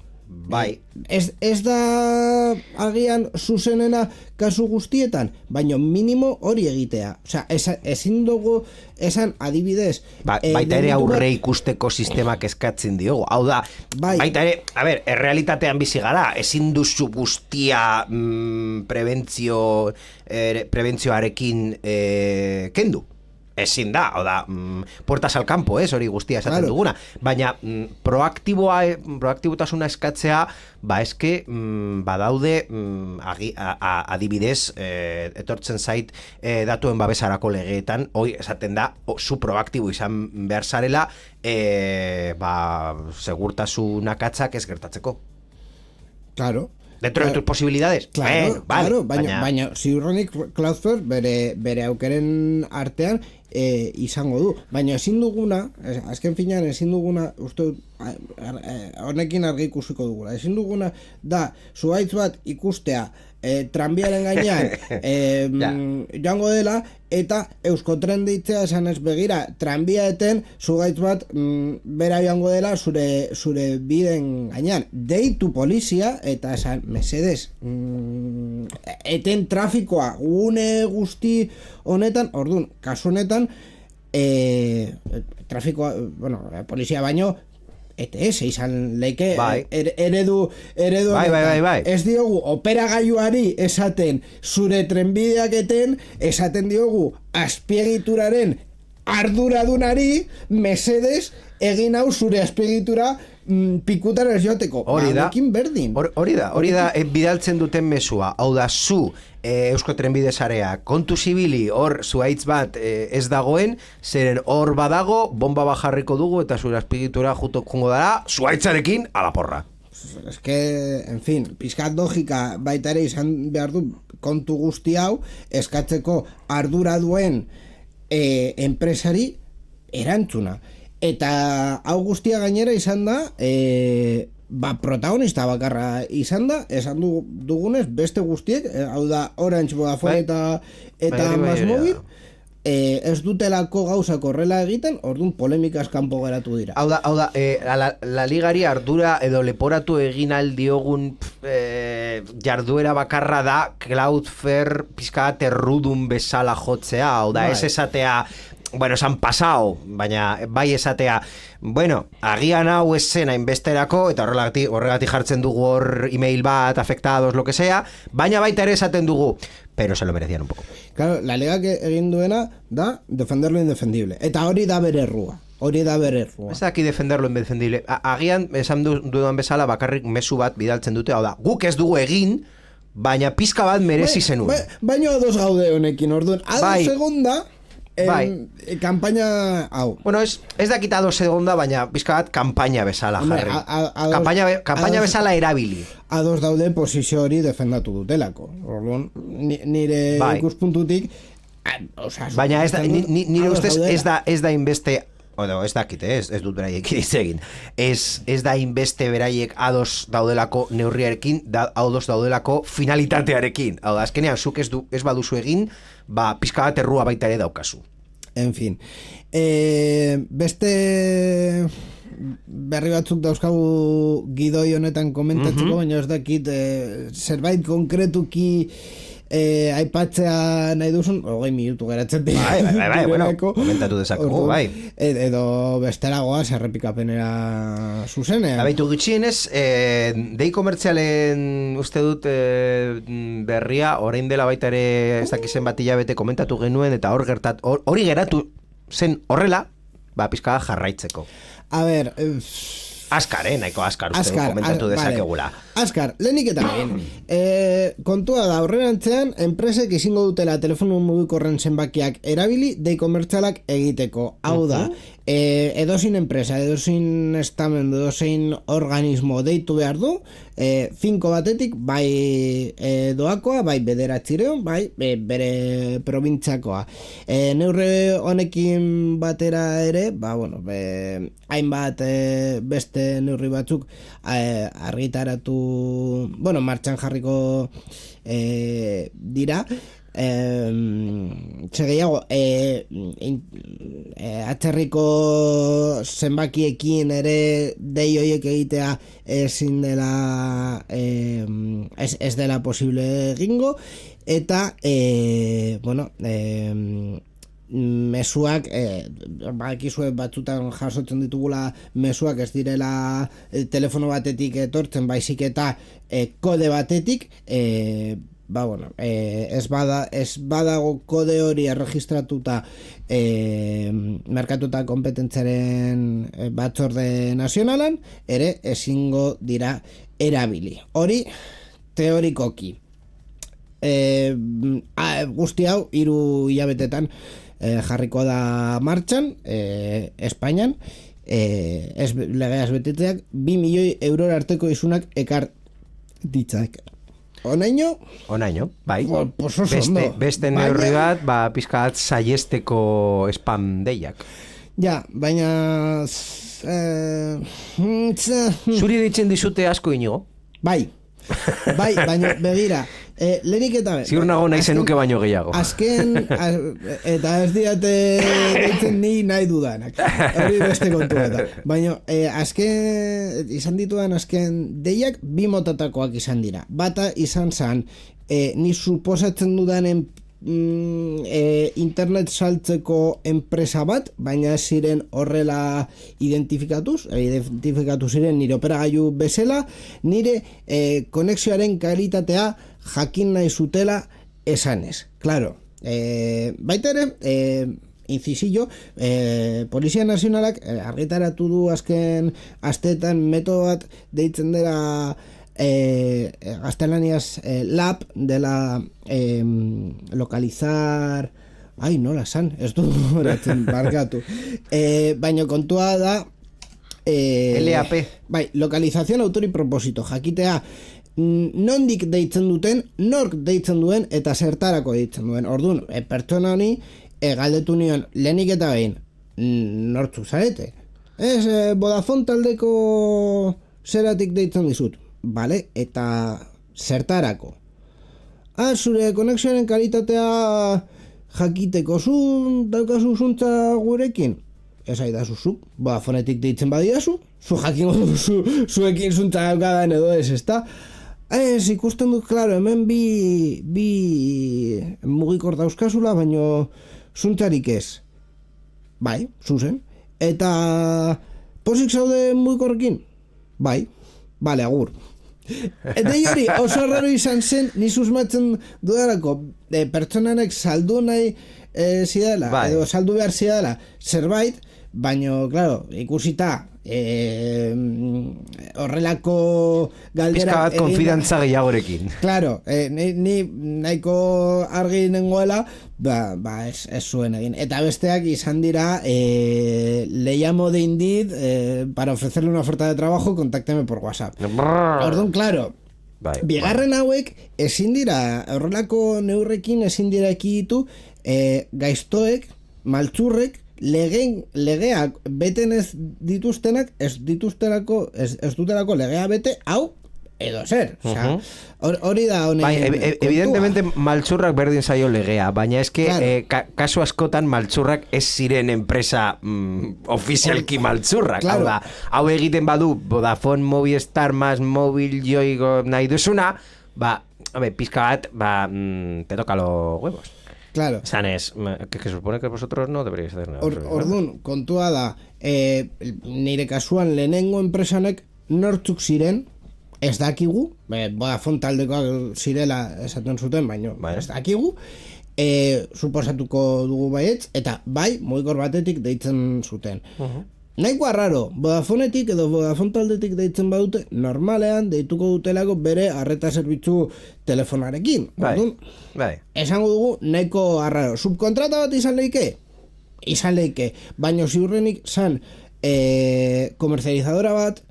Ez da agian zuzenena kasu guztietan, baina minimo hori egitea. Osea, ezin dugu esan adibidez... Baita ere aurre ikusteko sistemak eskatzen diogu. Hau da, baita ere, errealitatean bizi gara, ezin duzu guztia prebentzioarekin kendu. Ezin da, puertas al campo, hori guztia esaten duguna, baina proaktibotasuna eskatzea, eske badaude adibidez etortzen zait datuen babesarako legeetan, hoi esaten da, zu proaktibo izan behar zarela segurtasun akatzak ez gertatzeko. Claro. Dentro de tus posibilidades. Claro, baina ziurrenik Cloudflare bere aukeren artean izango du. Baina ezin duguna, azken finean ezin duguna, uste honekin argi ikusiko dugula, ezin duguna da zuhaitz bat ikustea tranbiaren gainean joango dela, eta Euskotren deitzea esan ez begira, tranbia eten zugaitz bat bera joango dela zure biden gainean. Deitu polizia eta esan, mesedez, eten trafikoa gune guzti honetan, orduan, kasu honetan, trafikoa, polizia baino, ETS izan leike eredu ez diogu operagailuari esaten zure trenbideak esaten diogu azpiegituraren arduradunari mesedez egin hau zure azpiegitura pikutara ez joateko. Hori da. Berdin. Hori da, bidaltzen duten mesua. Hau da, zu, Eusko Trenbide Sarea, kontu zibili, hor zuaitz bat ez dagoen, zeren hor badago, bomba bajarriko dugu, eta zure azpigitura juto kongo dara, zuaitzarekin alaporra. Es que, en fin, pizkat logika baita ere izan behar du kontu guzti hau eskatzeko ardura duen enpresari erantzuna. Eta hau guztia gainera izan da protagonista bakarra izan da, esan dugunez beste guztiek, hau da Orange, Vodafone eta MásMóvil, ez dutelako gauzak horrela egiten, orduan polemikaz kanpo geratu dira. Hau da, la ligari ardura edo leporatu egin aldiogun jarduera bakarra da Cloudflare pizkat errudun bezala jotzea, hau da, ez esatea, bueno, esan pasao, baina bai esatea, bueno, agian hau ez zen hainbesterako, eta horregatik jartzen dugu hor email bat, afectados, lo que sea, baina baita ere esaten dugu, pero se lo merecían un poco. Claro, la liga que egin duena da defender lo indefendible, eta hori da bere errua. Ez da aquí defender lo indefendible. Agian, esan dudan bezala, bakarrik mezu bat bidaltzen dute, hau da, guk ez dugu egin, baina pizka bat merezi zenuen. Baina ados gaude honekin, orduan, ados segunda, kampaina hau. Bueno, ez dakita ados segunda, baina pizka bat kampaina bezala jarri. Kampaina bezala erabili. Ados daude posizio hori defendatu dutelako. Orduan, nire ikuspuntutik, baina nire ustez ez da inbeste, ez dakite, ez dut beraiek hitz egin. Ez da inbeste beraiek ados daudelako neurriarekin, ados daudelako finalitatearekin. Hau da, azkenean, zuk ez baduzu egin, pizka bat errua baita ere daukazu. En fin. Beste berri batzuk dauzkagu gidoi honetan komentatzeko, baina ez dakit zerbait konkretuki aipatzea nahi duzun, 20 minutu geratzen bai, bueno, komentatu dezakegu, bai. Edo bestelagoaz errepikapenera zuzenean. Abaitu gutxienez, dei komertzialen uste dut berria, orain dela baita ere ez dakizen bat hilabete komentatu genuen, eta hori geratu zen horrela, pizka jarraitzeko. A ber, nahiko askar uste komentatu dezakegula. Askar, lehenik eta egin. Kontua da, horrerantzean, enpresek izango dutela telefono mugikorren zenbakiak erabili, dei komertzialak egiteko. Hau da, edozein enpresa, edozein estamendu, edozein organismo deitu behar du, 5 batetik, bai doakoa, bai bederatzireon, bai bere probintzakoa. Neurre honekin batera ere, hainbat beste neurri batzuk argitaratu, martxan jarriko dira. Gehiago, atzerriko zenbakiekin ere dei horiek egitea ezin dela ez dela posible egingo, eta mezuak bakizue batzutan jasotzen ditugula mezuak ez direla telefono batetik etortzen, baizik eta kode batetik, ez badago kode hori erregistratuta merkatuta kompetentzaren batzorde nazionalan, ere ezingo dira erabili. Hori teorikoki. Guzti hau 3 hilabetetan jarriko da martxan, Espainian, legeaz betetzeak 2 milioi eurora arteko isunak ekar ditzak. Onaino, bai. Beste neurri bat, pizkat saiesteko spam deiak. Ja, baina zuri ditzen dizute asko inigo? Bai, baina begira, lehenik eta ziur nago nahi zenuke baino gehiago. Azken, eta ez diate deitzen ni nahi dudanak, hori beste kontu eta. Baina izan ditudan azken deiak 2 motatakoak izan dira. Bata izan zen, ni suposatzen dudanen internet saltzeko enpresa bat, baina ez ziren horrela identifikatu ziren nire operagailu bezala, nire konexioaren kalitatea jakin nahi zutela esanez. Claro, baita ere, incisillo, Polizia Nazionalak argitaratu du azken asteetan metodo bat deitzen dela gaztelaniaz lab dela localizar nola san, ez du horatzen barkatu baina kontua da LAP bai, lokalizazion autor y propósito jakitea nondik deitzen duten, nork deitzen duen eta zertarako deitzen duen. Orduan, pertsona honi galdetu nion lehenik eta behin nortzuk zarete. Ez, Vodafone taldeko zeratik deitzen dizut. Vale, eta zertarako. Zure konexioaren kalitatea jakiteko daukazu zuntza gurekin? Ez aidazu zuk, Vodafonetik deitzen badiazu, zu jakingo duzu zuekin zuntza daukadan edo ez, ezta? Ez, ikusten dut, klaro, hemen bi mugikor dauzkazula, baino zuntzarik ez. Bai, zuzen. Eta posik zaude mugikorrekin? Bai, bale, agur. Eta hori, oso raro izan zen, ni susmatzen dudarako, pertsonanek saldu nahi zidala, edo saldu behar zidala, zerbait, baino, klaro, ikusita, horrelako galdera pizka bat konfidantza gehiagorekin. Claro, ni nahiko argi nengoela, ez zuen egin. Eta besteak izan dira, le llamo de Indeed para ofrecerle una oferta de trabajo, contácteme por WhatsApp. Orduan, claro, bigarren hauek ezin dira, horrelako neurrekin ezin dira ekiditu gaiztoek, maltzurrek, legeak beten ez dituztenak ez dutelako legea bete hau edo zer, hori da honen evidentemente maltzurrak berdin zaio legea, baina eske kasu askotan maltzurrak ez ziren enpresa ofizialki maltzurrak, hau egiten badu Vodafone, Movistar, más Mobil, Yoigo nahi duzuna, pizka bat te toca los huevos. Claro. Sanes, que se supone que vosotros no deberíais hacer nada. Orduan, kontua da, nire kasuan lehenengo enpresanek nortzuk ziren, ez dakigu, Vodafone taldekoak zirela esaten zuten, baina ez dakigu, suposatuko dugu baietz, eta bai, mugikor batetik deitzen zuten. Nahiko arraro, Vodafonetik edo Vodafone taldetik deitzen badute, normalean deituko dutelako bere arreta zerbitzu telefonarekin. Esango dugu, nahiko arraro. Subkontrata bat izan leike? Izan leike. Baina ziurrenik zan komerzializadora bat,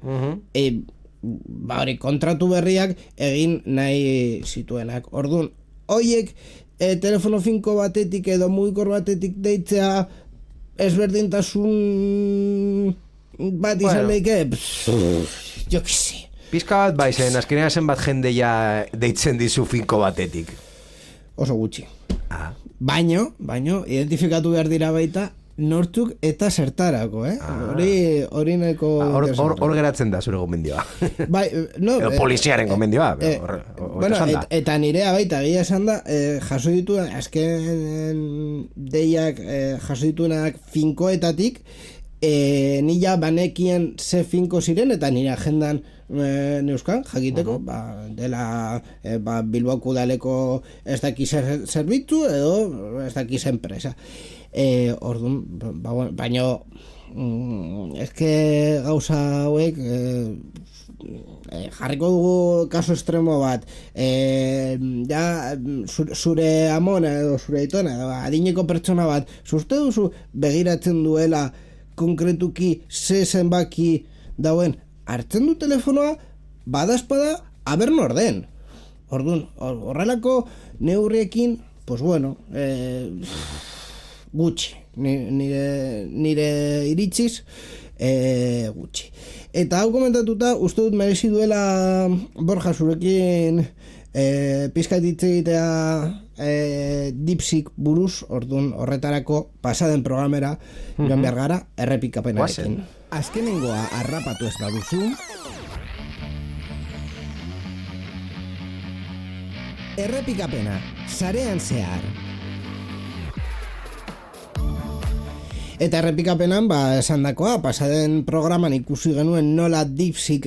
kontratu berriak egin nahi zituenak. Orduan, hoiek telefono finko batetik edo mugikor batetik deitzea ezberdintasun bat izan leike, jo que sé. Pizka bat baizen, azkenean zenbat jende ja deitzen dizu finko batetik. Oso gutxi. Baino, identifikatu behar dira baita nortzuk eta zertarako, hori nahiko... Hor geratzen da zure gomendioa. Edo poliziaren gomendioa. Eta nirea baita, gila esan da, jaso dituen, azken deiak jaso dituenak finkoetatik, nila banekien ze finko ziren, eta nire agendan neuzkan, jakiteko, dela Bilboko udaleko ez dakiz zerbitzu, edo ez dakiz enpresa. Orduan, baina eske gauza hauek jarriko dugu kaso estremo bat, zure amona edo zure aitona edo adineko pertsona bat uste duzu begiratzen duela konkretuki ze zenbaki dauen hartzen du telefonoa badazpada aber norden. Orduan, horrelako neurriekin, pues bueno, gutxi, nire iritziz gutxi. Eta hau komentatuta, uste dut merezi duela Borja zurekin pizkat hitz egitea Dipsik buruz, orduan horretarako pasaden programera joan behar gara errepikapenarekin. Azkenengoa harrapatu ez baduzu, errepikapena, sarean zehar. Eta errepikapenan, esandakoa, pasaden programan ikusi genuen nola DeepSeek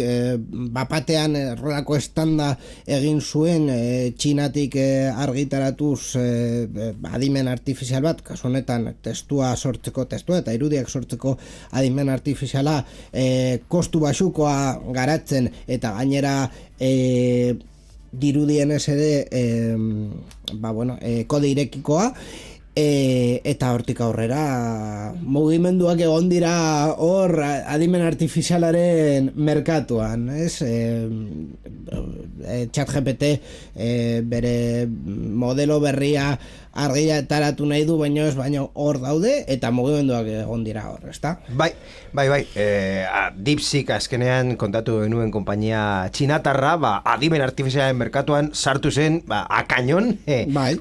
bapatean errolako estanda egin zuen Txinatik argitaratuz adimen artifizial bat, kasu honetan testua eta irudiak sortzeko adimen artifiziala kostu baxukoa garatzen eta gainera dirudienez ere kode irekikoa eta hortik aurrera mugimenduak egon dira hor adimen artifizialaren merkatuan, ez? ChatGPT bere modelo berria argitaratu nahi du, baino hor daude eta mugimenduak egon dira hor, ezta? Bai. DeepSeek azkenean kontatu genuen konpainia txinatarra, adimen artifizialen merkatuan sartu zen, akainon,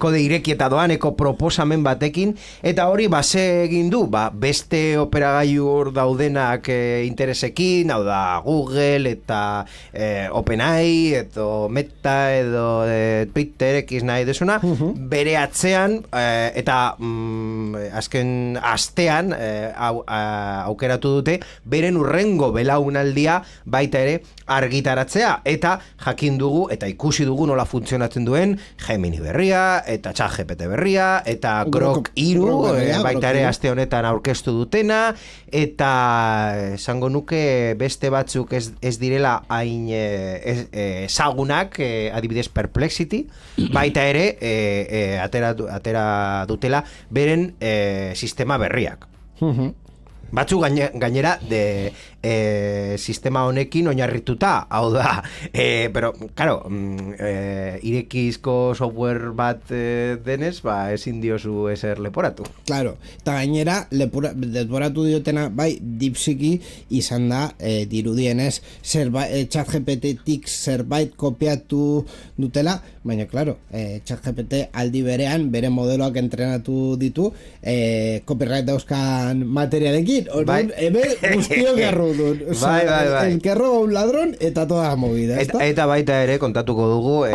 kode irekieta doaneko proposamen batekin, eta hori ze egin du, beste operagailu hor daudenak interesekin, hau da Google eta OpenAI, edo Meta, edo Twitter, X nahi desuna, bere atzean, eta azken astean aukeratu dute, beren urrengo belaunaldia baita ere argitaratzea, eta jakin dugu, eta ikusi dugu nola funtzionatzen duen Gemini berria, eta ChatGPT berria, eta Grok 3 baita ere aste honetan aurkeztu dutena, eta esango nuke beste batzuk ez direla hain ezagunak, adibidez Perplexity, baita ere atera dutela beren sistema berriak. Batzu gainera sistema honekin oinarrituta, hau da, pero, claro, irekizko software bat denez, ezin diozu ezer leporatu. Claro, eta gainera, leporatu diotena, DeepSeeki izan da, dirudienez, ChatGPT-tik zerbait kopiatu dutela, baina, claro, ChatGPT aldi berean, bere modeloak entrenatu ditu, copyright dauzkan materialekin, ebe guztio gerru dut. El que roba un ladrón eta toda la movida. Eta baita ere kontatuko dugu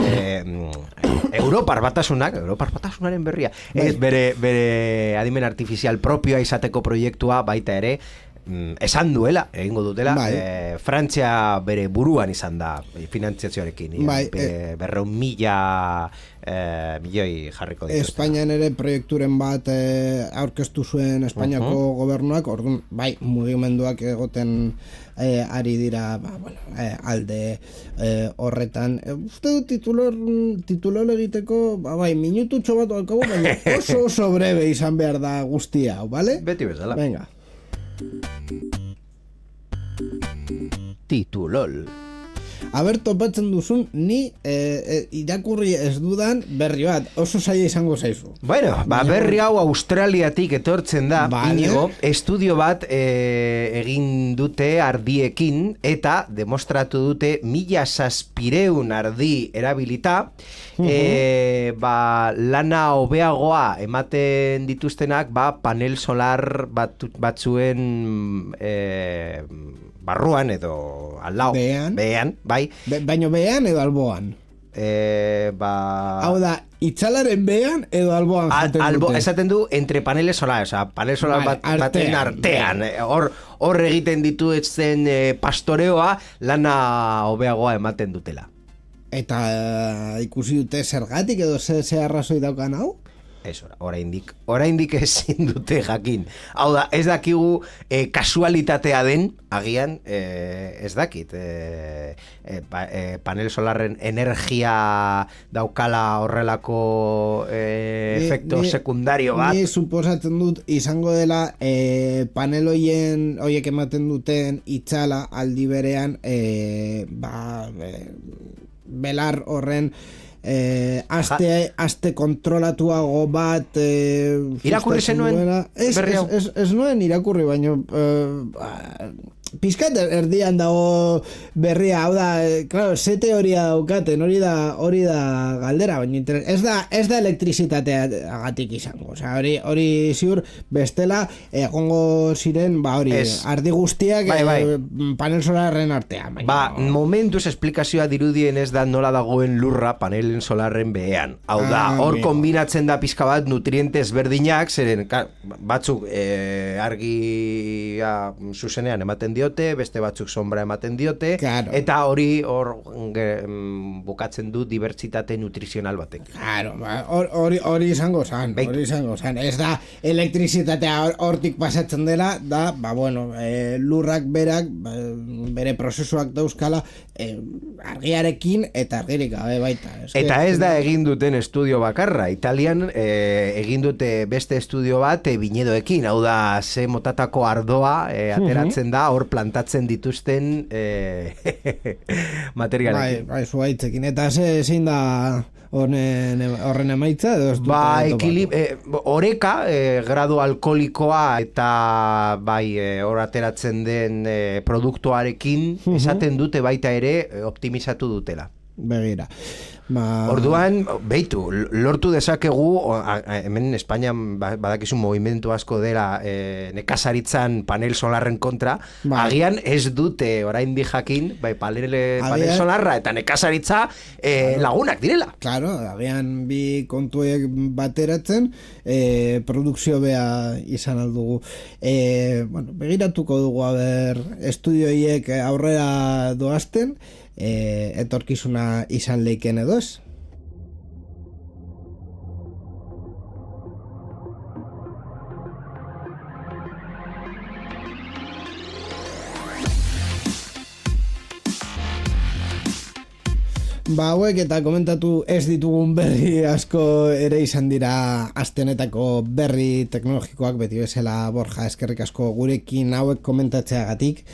Europar Batasunaren berria. Ez bere adimen artifizial propioa izateko proiektua baita ere esan duela, egingo dutela, Frantzia bere buruan izan da finantziazioarekin, 200.000 milioi jarriko dituzte. Espainian ere proiekturen bat aurkeztu zuen Espainiako gobernuak, orduan, mugimenduak egoten ari dira alde horretan. Uste du titular egiteko, minututxo bat alkabo, baina oso breve izan behar da guztia, bale? Beti bezala. Venga. Titulol. Aber topatzen duzun, ni irakurri ez dudan berri bat, oso zaila izango zaizu. Bueno, berri hau Australiatik etortzen da, Inigo, estudio bat egin dute ardiekin, eta demostratu dute 1.600 ardi erabilita, lana hobeagoa ematen dituztenak, panel solar batzuen barruan edo al lado. Behean, bai. Baino behean edo alboan? Hau da, itzalaren behean edo alboan jaten dute? Esaten du, entre paneles solar, panel solar baten artean. Hor egiten dituzten pastoreoa lana hobeagoa ematen dutela. Eta ikusi dute zergatik edo ze arrazoi daukan hau? Ez, oraindik ezin dute jakin. Hau da, ez dakigu kasualitatea den, agian, ez dakit. Panel solarren energia daukala horrelako efekto sekundario bat. Ni suposatzen dut izango dela panel hoiek ematen duten itzala aldi berean belar horren aste kontrolatuago bat irakurri zenuen ez nuen irakurri, baino pizkat erdian dago berria, hau da, claro, ze teoria daukaten, hori da galdera, baina ez da elektrizitateagatik izango, hori ziur bestela egongo ziren, ardi guztiak panel solarren artean. Momentuz esplikazioa dirudien ez da nola dagoen lurra panelen solarren behean, hau da, hor kombinatzen da pizka bat nutrientes berdinak, zeren batzuk argia zuzenean ematen diote, beste batzuk sombra ematen diote, claro. Eta hori bukatzen du dibertsitate nutrizional batek. Claro, hori izango zan, ez da elektrizitatea hortik pasatzen dela, da, lurrak berak, bere prozesuak dauzkala, argiarekin eta argirik gabe baita. Eta ez da egin duten estudio bakarra, Italian egin dute beste estudio bat biñedoekin, hau da, ze motatako ardoa ateratzen da, hor plantatzen dituzten materialekin. Bai, zuaitzekin, eta zein da horren emaitza? Oreka, gradu alkoholikoa eta hor ateratzen den produktuarekin esaten dute baita ere optimizatu dutela. Begira. Orduan, beitu, lortu dezakegu, hemen Espainian badakizu movimentu asko dela nekazaritzan panel solarren kontra, agian ez dute oraindik jakin, panel solarra eta nekazaritza lagunak direla. Claro, agian bi kontuek bateratzen, produkzio bea izan aldugu. Begiratuko dugu, estudioiek aurrera doazten, etorkizuna izan leiken edo ez? Hauek eta komentatu ez ditugun berri asko ere izan dira astenetako berri teknologikoak, beti bezala Borja, eskerrik asko gurekin hauek komentatzeagatik.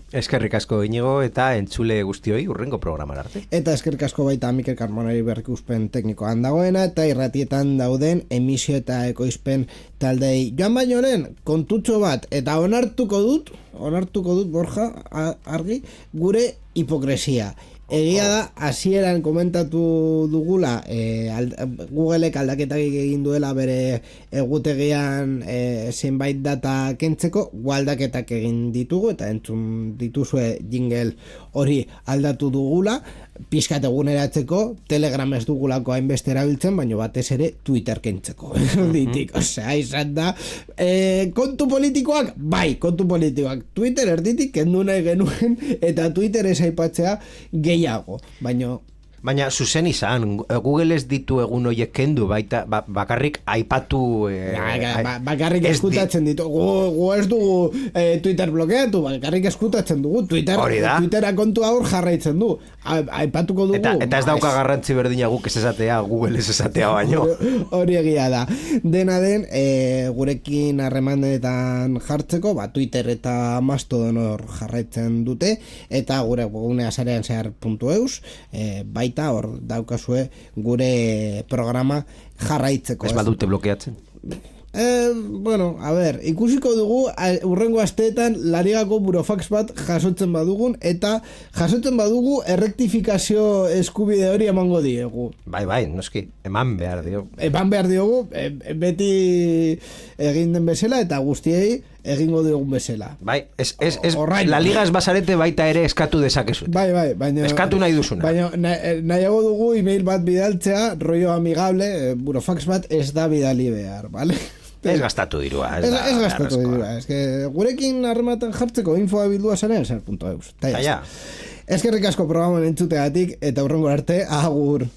Eskerrik asko Inigo eta entzule guztioi urrengo programar arte. Eta eskerrik asko baita Mikel Carmonari berrikuspen teknikoan dagoena eta irratietan dauden emisio eta ekoizpen taldei. Joan baino lehen, kontutxo bat, eta onartuko dut Borja, argi, gure hipokresia. Egia da, hasieran komentatu dugula Googleek aldaketak egin duela bere egutegian zenbait data kentzeko, aldaketak egin ditugu eta entzun dituzue jingle hori aldatu dugula, pixkat eguneratzeko, Telegram ez dugulako hainbeste erabiltzen, baina batez ere Twitter kentzeko. Ditik, izan da, kontu politikoak, kontu politikoak. Twitter erditik kendu nahi genuen, eta Twitter ez aipatzea gehiago, Baina zuzen izan, Google ez ditu egun horiek kendu, baita bakarrik aipatu... bakarrik eskutatzen ditu. Gu ez dugu Twitter blokeatu, bakarrik eskutatzen dugu. Twittera kontua hor jarraitzen du. Aipatuko dugu. Eta ez dauka garrantzi berdina guk ez esatea, Google ez esatea baino. Hori egia da. Dena den, gurekin harremanetan jartzeko, Twitter eta Mastodon hor jarraitzen dute, eta gure gunea sarean zehar.eus, baita hor daukazue gure programa jarraitzeko. Ez badute blokeatzen? Ikusiko dugu urrengo asteetan Larigako burofax bat jasotzen badugun, eta jasotzen badugu errektifikazio eskubide hori emango diegu. Bai, noski, eman behar diogu. Beti egin den bezala eta guztiei egingo diogun bezala. Bai, la liga ez basarete baita ere eskatu dezakezu. Bai, baina... Eskatu nahi duzuna. Baina nahiago dugu email bat bidaltzea, rollo amigable, burofax bat ez da bidali behar, bale? Ez gastatu dirua. Ez gastatu dirua. Gurekin harrematen jartzeko infoa bildua zaren zer.eus. Eskerrik asko programan entzuteagatik eta hurrengo arte, agur.